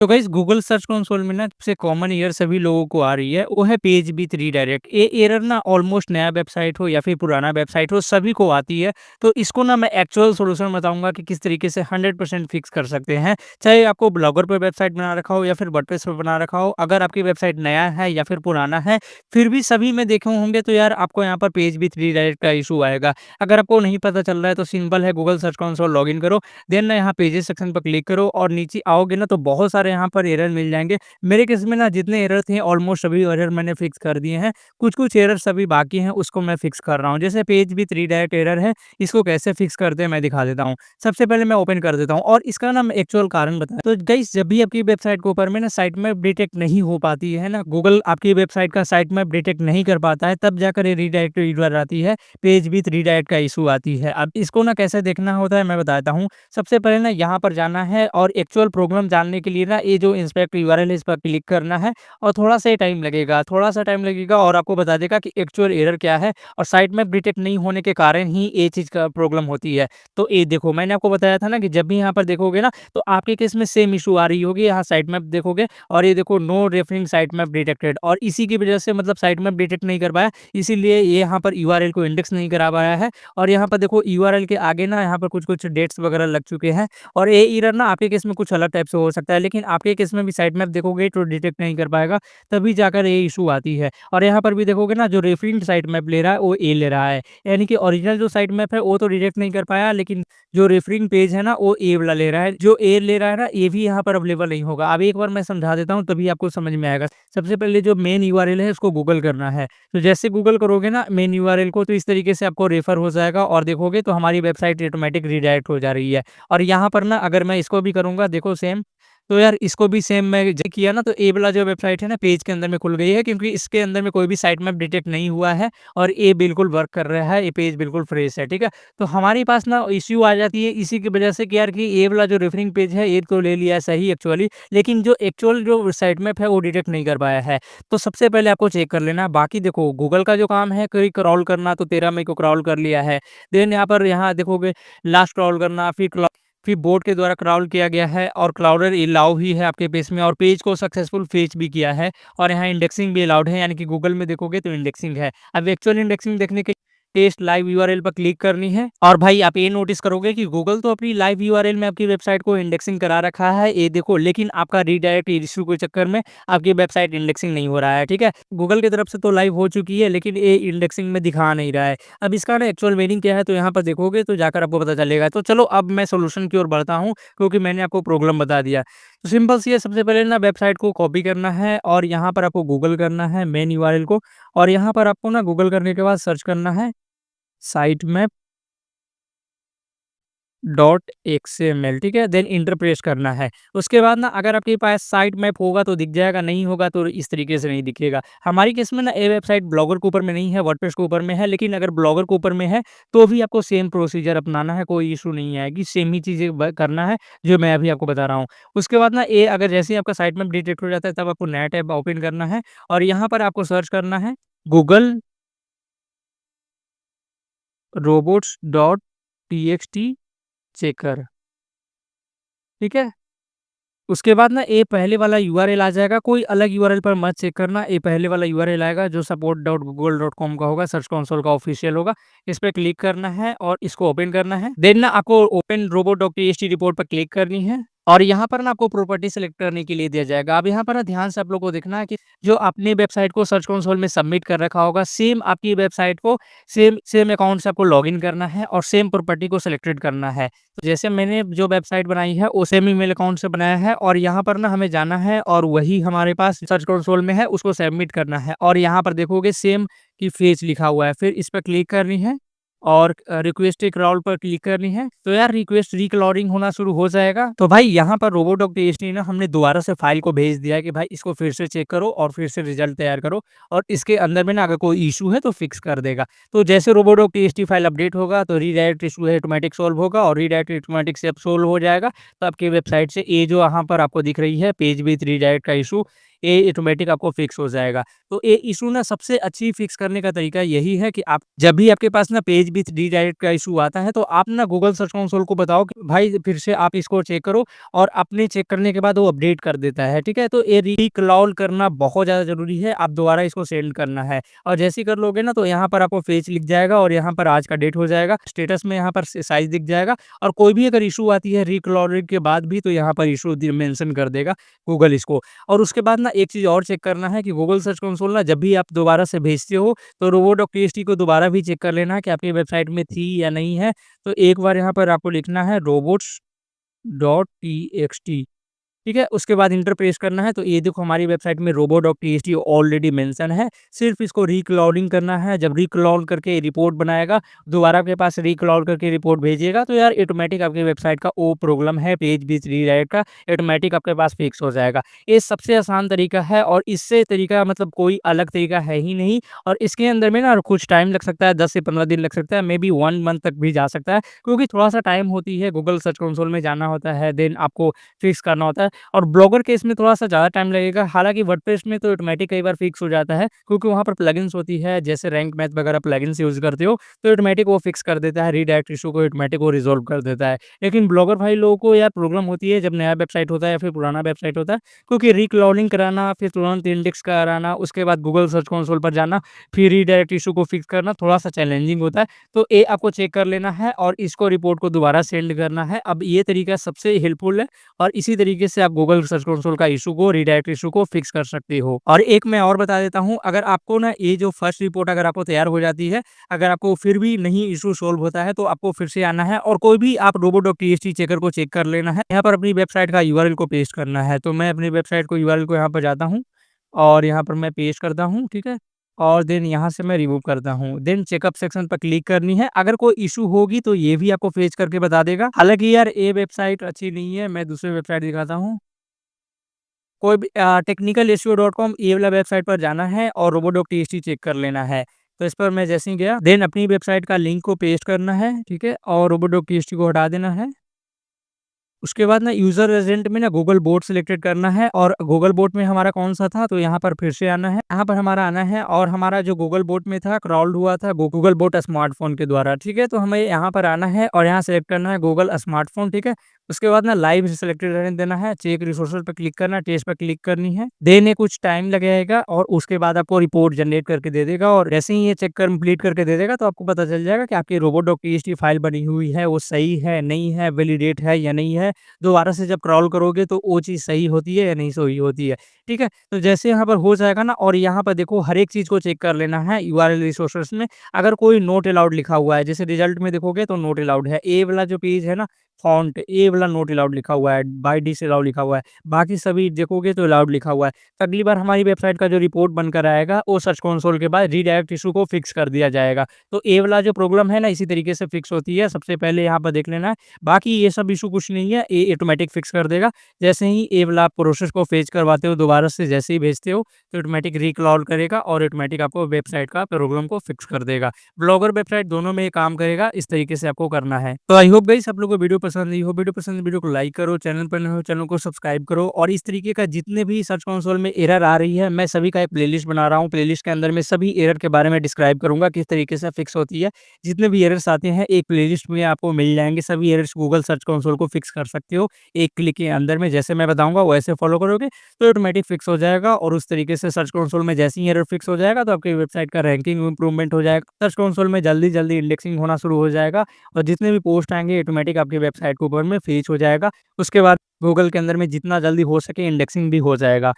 तो guys Google search console में ना सबसे कॉमन एरर सभी लोगों को आ रही है, वो है पेज बीट रीडायरेक्ट। ये एरर ना ऑलमोस्ट नया वेबसाइट हो या फिर पुराना वेबसाइट हो, सभी को आती है। तो इसको ना मैं एक्चुअल सॉल्यूशन बताऊंगा कि किस तरीके से 100% फिक्स कर सकते हैं। चाहे आपको ब्लॉगर पर वेबसाइट बना रखा हो या फिर वर्डप्रेस पर बना रखा हो, अगर आपकी वेबसाइट नया है या फिर पुराना है, फिर भी सभी में देखे होंगे तो यार आपको यहाँ पर पेज बीट रीडायरेक्ट का इशू आएगा। अगर आपको नहीं पता चल रहा है तो सिंपल है, गूगल सर्च कंसोल लॉगिन करो, देन ना यहाँ पेजेस सेक्शन पर क्लिक करो और नीचे आओगे ना तो बहुत सारे यहाँ पर एरर मिल जाएंगे। मेरे केस में ना जितने एरर थे ऑलमोस्ट सभी एरर मैंने फिक्स कर दिए हैं। कुछ-कुछ एरर सभी बाकी हैं, उसको मैं फिक्स कर रहा हूँ। जैसे पेज विथ रीडायरेक्ट एरर है, इसको कैसे फिक्स करते हैं मैं दिखा देता हूँ। सबसे पहले मैं ओपन कर देता हूँ और इसका ना मैं एक्चुअल कारण बताएँ तो गाइस जब भी आपकी वेबसाइट के ऊपर में ना साइट मैप डिटेक्ट नहीं हो पाती है ना, गूगल आपकी वेबसाइट का साइट मैप डिटेक्ट नहीं कर पाता है, तब जाकर ये रीडायरेक्ट एरर आती है, पेज विथ रीडायरेक्ट का इशू आती है। अब इसको ना कैसे देखना होता है मैं बताता हूँ। सबसे पहले ना यहाँ पर जाना है और एक्चुअल प्रॉब्लम जानने के लिए ना ये जो इंस्पेक्ट यूआरएल है इस पर क्लिक करना है और थोड़ा-सा टाइम लगेगा और आपको बता देगा कि एक्चुअल एरर क्या है और साइट मैप डिटेक्ट नहीं होने के कारण ही ये चीज़ का प्रॉब्लम होती है। तो ये देखो मैंने आपको बताया था ना कि जब भी यहाँ पर देखोगे ना तो आपके केस में सेम इश्यू आ रही होगी, यहाँ साइट मैप देखोगे और ये देखो no referring site map detected और इसी की वजह से मतलब साइट मैप डिटेक्ट नहीं कर पाया, इसीलिए ये यहाँ पर यूआरएल को इंडेक्स नहीं करा पाया है। और यहाँ पर देखो यूआरएल के आगे ना यहाँ पर कुछ-कुछ डेट्स वगैरह लग चुके हैं और ये एरर ना आपके केस में कुछ अलग टाइप से हो सकता है, लेकिन आपके केस में भी साइट मैप देखोगे तो डिटेक्ट नहीं कर पाएगा, तभी जाकर ये इशू आती है। और यहाँ पर भी देखोगे ना जो रेफरेंस साइट मैप ले रहा है वो ए ले रहा है, यानी कि ओरिजिनल जो साइट मैप है वो तो डिटेक्ट नहीं कर पाया, लेकिन जो रेफरिंग पेज है ना वो ए वाला ले रहा है। जो ए ले रहा है ना ये भी यहाँ पर अवेलेबल नहीं होगा। अब एक बार मैं समझा देता हूँ तभी आपको समझ में आएगा। सबसे पहले जो मेन यूआरएल है उसको गूगल करना है। तो जैसे गूगल करोगे ना मेन यूआरएल को तो इस तरीके से आपको रेफर हो जाएगा और देखोगे तो हमारी वेबसाइट ऑटोमेटिक रीडायरेक्ट हो जा रही है। और यहाँ पर ना अगर मैं इसको भी करूँगा देखो सेम, तो यार इसको भी सेम मैं ज किया ना तो ए वाला जो वेबसाइट है ना पेज के अंदर में खुल गई है, क्योंकि इसके अंदर में कोई भी साइट मैप डिटेक्ट नहीं हुआ है और ये बिल्कुल वर्क कर रहा है, ये पेज बिल्कुल फ्रेश है, ठीक है? तो हमारे पास ना इश्यू आ जाती है इसी की वजह से कि यार कि ये वाला जो रेफरिंग पेज है ये तो ले लिया है सही एक्चुअली, लेकिन जो एक्चुअल जो साइट मैप है वो डिटेक्ट नहीं कर पाया है। तो सबसे पहले आपको चेक कर लेना। बाकी देखो गूगल का जो काम है कोई क्रॉल करना तो 13 मई को क्रॉल कर लिया है। देन यहाँ पर यहाँ देखोगे लास्ट क्रॉल करना, फिर बोट के द्वारा क्राउल किया गया है और क्राउडर अलाउ ही है आपके पेज में और पेज को सक्सेसफुल फेच भी किया है और यहाँ इंडेक्सिंग भी अलाउड है, यानी कि गूगल में देखोगे तो इंडेक्सिंग है। अब एक्चुअल इंडेक्सिंग देखने के टेस्ट लाइव यूआरएल पर क्लिक करनी है और भाई आप ये नोटिस करोगे कि गूगल तो अपनी लाइव यूआरएल में आपकी वेबसाइट को इंडेक्सिंग करा रखा है, ये देखो, लेकिन आपका रीडायरेक्ट इशू के चक्कर में आपकी वेबसाइट इंडेक्सिंग नहीं हो रहा है, ठीक है? गूगल की तरफ से तो लाइव हो चुकी है लेकिन ये इंडेक्सिंग में दिखा नहीं रहा है। अब इसका ना एक्चुअल मीनिंग क्या है तो यहाँ पर देखोगे तो जाकर आपको पता चलेगा। तो चलो अब मैं सॉल्यूशन की ओर बढ़ता हूँ, क्योंकि मैंने आपको प्रॉब्लम बता दिया। तो सिंपल सी है, सबसे पहले ना वेबसाइट को कॉपी करना है और यहाँ पर आपको गूगल करना है मेन यूआरएल को और यहाँ पर आपको ना गूगल करने के बाद सर्च करना है साइट मैप डॉट एक्सएमएल, ठीक है? देन इंटर प्रेस करना है। उसके बाद ना अगर आपके पास साइट मैप होगा तो दिख जाएगा, नहीं होगा तो इस तरीके से नहीं दिखेगा। हमारी केस में ना ये वेबसाइट ब्लॉगर के ऊपर में नहीं है, वर्डप्रेस के ऊपर में है, लेकिन अगर ब्लॉगर के ऊपर में है तो भी आपको सेम प्रोसीजर अपनाना है, कोई इश्यू नहीं आएगी, सेम ही चीज़ें ब करना है जो मैं अभी आपको बता रहा हूँ। उसके बाद ना ये अगर जैसे ही आपका साइट मैप डिटेक्ट हो जाता है तब आपको नया टैब ओपन करना है और यहाँ पर आपको सर्च करना है Google robots dot TXT checker, ठीक है? उसके बाद ना ये पहले वाला यूआरएल आ जाएगा, कोई अलग यूआरएल पर मत चेक करना, ये पहले वाला यूआरएल आएगा जो support.google.com का होगा, सर्च कंसोल का ऑफिशियल होगा। इस पे क्लिक करना है और इसको ओपन करना है। देन ना आपको ओपन रोबोट.txt रिपोर्ट पर क्लिक करनी है और यहाँ पर ना आपको प्रॉपर्टी सेलेक्ट करने के लिए दिया जाएगा। अब यहाँ पर ना ध्यान से आप लोग को देखना है कि जो आपने वेबसाइट को सर्च कंसोल में सबमिट कर रखा होगा, सेम आपकी वेबसाइट को सेम सेम अकाउंट से आपको लॉगिन करना है और सेम प्रॉपर्टी को सिलेक्टेड करना है। तो जैसे मैंने जो वेबसाइट बनाई है वो सेम ईमेल अकाउंट से बनाया है और यहाँ पर ना हमें जाना है और वही हमारे पास सर्च कंसोल में है उसको सबमिट करना है और यहाँ पर देखोगे सेम की फेच लिखा हुआ है, फिर इस पर क्लिक करनी है और रिक्वेस्ट क्रॉल पर क्लिक करनी है। तो यार रिक्वेस्ट रिक्लॉडिंग होना शुरू हो जाएगा। तो भाई यहाँ पर रोबोट.txt ना हमने दोबारा से फाइल को भेज दिया है कि भाई इसको फिर से चेक करो और फिर से रिजल्ट तैयार करो और इसके अंदर में ना अगर कोई इशू है तो फिक्स कर देगा। तो जैसे रोबोट.txt फाइल अपडेट होगा तो रीडायरेक्ट इशू है ऑटोमेटिक सॉल्व होगा और रीडायरेक्ट ऑटोमेटिक से अब सॉल्व हो जाएगा। तो आपकी वेबसाइट से ये जो यहाँ पर आपको दिख रही है पेज विथ रीडायरेक्ट का इशू, ये ऑटोमेटिक आपको फिक्स हो जाएगा। तो ये इश्यू ना सबसे अच्छी फिक्स करने का तरीका यही है कि आप जब भी आपके पास ना पेज विथ रीडायरेक्ट का इश्यू आता है, तो आप ना गूगल सर्च कंसोल को बताओ कि भाई फिर से आप इसको चेक करो, और अपने चेक करने के बाद वो अपडेट कर देता है, ठीक है? तो ये रिक्लॉल करना बहुत ज़्यादा ज़रूरी है, आप दोबारा इसको सेंड करना है। और जैसे ही कर लोगे ना, तो यहाँ पर आपको फेच लिख जाएगा और यहाँ पर आज का डेट हो जाएगा, स्टेटस में यहाँ पर साइज़ दिख जाएगा, और कोई भी अगर इश्यू आती है रिक्लॉलिंग के बाद भी, तो यहाँ पर इश्यू मेंशन कर देगा गूगल इसको। और उसके बाद ना एक चीज़ और चेक करना है कि गूगल सर्च कंसोल ना जब भी आप दोबारा से भेजते हो, तो रोबो.txt को दोबारा भी चेक कर लेना है कि आपकी वेबसाइट में थी या नहीं है। तो एक बार यहाँ पर आपको लिखना है robots.txt, ठीक है? उसके बाद इंटर प्रेस करना है, तो ये देखो हमारी वेबसाइट में robo.txt ऑलरेडी मेंशन है। सिर्फ़ इसको रिक्लॉलिंग करना है, जब रिक्लॉल करके रिपोर्ट बनाएगा, दोबारा आपके पास रिक्लॉल करके रिपोर्ट भेजिएगा, तो यार ऑटोमैटिक आपकी वेबसाइट का वो प्रॉब्लम है पेज विथ रीडायरेक्ट का, ऑटोमैटिक आपके पास फिक्स हो जाएगा। ये सबसे आसान तरीका है, और इससे तरीका मतलब कोई अलग तरीका है ही नहीं, और इसके अंदर में ना कुछ टाइम लग सकता है, 10 से 15 दिन लग सकता है, मेबी 1 मंथ तक भी जा सकता है, क्योंकि थोड़ा-सा टाइम होती है, गूगल सर्च कंसोल में जाना होता है, देन आपको फिक्स करना होता है। और ब्लॉगर केस में थोड़ा-सा ज़्यादा टाइम लगेगा, हालाँकि वर्डप्रेस में तो ऑटोमैटिक कई बार फिक्स हो जाता है, क्योंकि वहाँ पर प्लगइन्स होती है, जैसे रैंक मैथ वगैरह प्लगइन्स यूज़ करते हो, तो ऑटोमैटिक वो फिक्स कर देता है, रीडायरेक्ट इश्यू को ऑटोमैटिक वो रिज़ॉल्व कर देता है। लेकिन ब्लॉगर भाई लोगों को यार प्रॉब्लम होती है जब नया वेबसाइट होता है या फिर पुराना वेबसाइट होता है, क्योंकि रिक्लॉलिंग कराना, फिर तुरंत इंडेक्स कराना, उसके बाद गूगल सर्च कंसोल पर जाना, फिर रीडायरेक्ट इश्यू को फिक्स करना थोड़ा-सा चैलेंजिंग होता है। तो ये आपको चेक कर लेना है और इसको रिपोर्ट को दोबारा सेंड करना है। अब ये तरीका सबसे हेल्पफुल है, और इसी तरीके से आप गूगल सर्च कंसोल का इश्यू को, रीडायरेक्ट इश्यू को फिक्स कर सकते हो। और एक मैं और बता देता हूँ, अगर आपको ना ये जो फर्स्ट रिपोर्ट अगर आपको तैयार हो जाती है, अगर आपको फिर भी नहीं इश्यू सॉल्व होता है, तो आपको फिर से आना है और कोई भी आप robo.txt चेकर को चेक कर लेना है। यहाँ पर अपनी वेबसाइट का यूआरएल को पेस्ट करना है। तो मैं अपनी वेबसाइट को यूआरएल को यहाँ पर जाता हूँ, और यहाँ पर मैं पेस्ट करता हूँ, ठीक है? और देन यहाँ से मैं रिमूव करता हूँ। देन चेकअप सेक्शन पर क्लिक करनी है। अगर कोई इश्यू होगी तो ये भी आपको फेच करके बता देगा। हालाँकि यार ये वेबसाइट अच्छी नहीं है, मैं दूसरी वेबसाइट दिखाता हूँ। कोई भी टेक्निकल इश्यू.com ये वाला वेबसाइट पर जाना है और robo.txt चेक कर लेना है। तो इस पर मैं जैसे ही गया, देन अपनी वेबसाइट का लिंक को पेस्ट करना है, ठीक है? और robo.txt को हटा देना है। उसके बाद ना यूज़र एजेंट में ना गूगल बोट सिलेक्टेड करना है, और गूगल बोट में हमारा कौन-सा था, तो यहाँ पर फिर से आना है। यहाँ पर हमारा आना है, और हमारा जो गूगल बोट में था क्राउल्ड हुआ था गूगल बोट स्मार्टफ़ोन के द्वारा, ठीक है? तो हमें यहाँ पर आना है और यहाँ सेलेक्ट करना है गूगल स्मार्टफ़ोन, ठीक है? उसके बाद ना लाइव सिलेक्टेड रहने देना है, चेक रिसोर्सेज़ पे क्लिक करना है, टेस्ट पे क्लिक करनी है। देन ये कुछ टाइम लगेगा और उसके बाद आपको रिपोर्ट जनरेट करके दे देगा, और जैसे ही ये चेक कंप्लीट करके दे देगा, तो आपको पता चल जाएगा कि आपकी robo.txt फाइल बनी हुई है, वो सही है, नहीं है, वैलिडेट है या नहीं है। दोबारा से जब क्रॉल करोगे तो वो चीज़ सही होती है या नहीं सही होती है, ठीक है? तो जैसे यहाँ पर हो जाएगा ना, और यहाँ पर देखो हर एक चीज़ को चेक कर लेना है यूआरएल रिसोर्सेज़ में। अगर कोई नॉट अलाउड लिखा हुआ है, जैसे रिजल्ट में देखोगे तो नॉट अलाउड है। ए वाला जो पेज है ना, फ़ॉन्ट ए वाला नॉट अलाउड लिखा हुआ है, बाय डिसअलाउ लिखा हुआ है। बाकी सभी देखोगे तो अलाउड लिखा हुआ है। तो अगली बार हमारी वेबसाइट का जो रिपोर्ट बनकर आएगा, वो सर्च कंसोल के बाद रीडायरेक्ट इश्यू को फिक्स कर दिया जाएगा। तो ए वाला जो प्रॉब्लम है ना, इसी तरीके से फिक्स होती है। सबसे पहले यहाँ पर देख लेना है। बाकी ये सब इश्यू कुछ नहीं है, ये ऑटोमैटिक फिक्स कर देगा। जैसे ही ये वाला आप प्रोसेस को फेच करवाते हो, दोबारा से जैसे ही भेजते हो, तो ऑटोमैटिक रिक्लॉल करेगा और ऑटोमैटिक आपको वेबसाइट का प्रॉब्लम को फिक्स कर देगा। ब्लॉगर वेबसाइट दोनों में ये काम करेगा, इस तरीके से आपको करना है। तो आई होप गाइस आप लोगों को वीडियो पसंद आई हो। वीडियो पसंद है, वीडियो को लाइक करो, चैनल पर नए हो चैनल को सब्सक्राइब करो, और इस तरीके का जितने भी सर्च कंसोल में एरर आ रही है, मैं सभी का एक प्लेलिस्ट बना रहा हूँ। प्लेलिस्ट के अंदर मैं सभी एरर के बारे में डिस्क्राइब करूँगा, किस तरीके से फिक्स होती है। जितने भी एरर्स आते हैं, एक प्लेलिस्ट में आपको मिल जाएँगे। सभी एरर्स गूगल सर्च कंसोल को फिक्स कर सकते हो, एक क्लिक के अंदर में। जैसे मैं बताऊँगा वैसे फॉलो करोगे तो ऑटोमैटिक फिक्स हो जाएगा, और उस तरीके से सर्च कंसोल में जैसे ही एरर फिक्स हो जाएगा, तो आपकी वेबसाइट का रैंकिंग इंप्रूवमेंट हो जाएगा। सर्च कंसोल में जल्दी-जल्दी इंडेक्सिंग होना शुरू हो जाएगा, और जितने भी पोस्ट आएँगे ऑटोमैटिक आपकी वेबसाइट के ऊपर में फीच हो जाएगा। उसके बाद गूगल के अंदर में जितना जल्दी हो सके इंडेक्सिंग भी हो जाएगा।